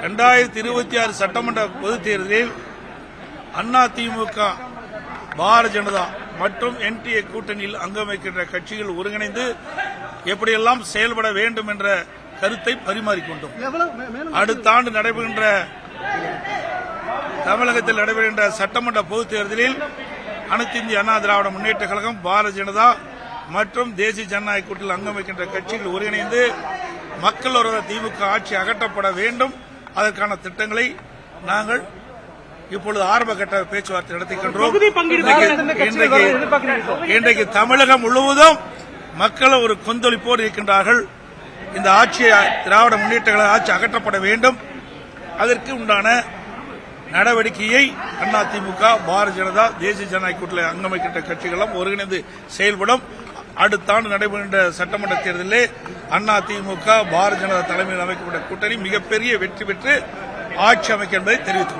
2026 சட்டமன்ற பொதுத் தேர்தலில் அதிமுக, பாரதிய ஜனதா மற்றும் என்டிஏ கூட்டணியில் அங்கம் வைக்கின்ற கட்சிகள் ஒருங்கிணைந்து எப்படியெல்லாம் செயல்பட வேண்டும் என்ற கருத்தை பரிமாறிக்கொண்டோம். அடுத்த ஆண்டு நடைபெறுகின்ற தமிழகத்தில் நடைபெறுகின்ற சட்டமன்ற பொதுத் தேர்தலில் அனைத்து இந்திய அண்ணா திராவிட முன்னேற்ற கழகம், பாரதிய ஜனதா மற்றும் தேசிய ஜனநாயக கூட்டணியில் அங்கம் வைக்கின்ற கட்சிகள் ஒருங்கிணைந்து மக்கள் விரோத திமுக ஆட்சி அகற்றப்பட வேண்டும். அதற்கான திட்டங்களை நாங்கள் இப்பொழுது ஆரம்ப கட்ட பேச்சுவார்த்தை நடத்துகின்றோம். இன்றைக்கு தமிழகம் முழுவதும் மக்கள் ஒரு கொந்தளிப்போடு இருக்கின்றார்கள். இந்த ஆட்சியை, திராவிட முன்னேற்ற கழக ஆட்சி அகற்றப்பட வேண்டும். அதற்கு உண்டான நடவடிக்கையை அதிமுக, பாரதிய ஜனதா, தேசிய ஜனநாயக கூட்டணியில் அங்கம் வைக்கின்ற கட்சிகளும் ஒருங்கிணைந்து செயல்படும். அடுத்த ஆண்டு நடைபெறுகின்ற சட்டமன்ற தேர்தலில் அதிமுக, பாரதிய ஜனதா தலைமையில் அமைக்கப்பட்ட கூட்டணி மிகப்பெரிய வெற்றி பெற்று ஆட்சி அமைக்க என்பதை தெரிவித்துள்ளது.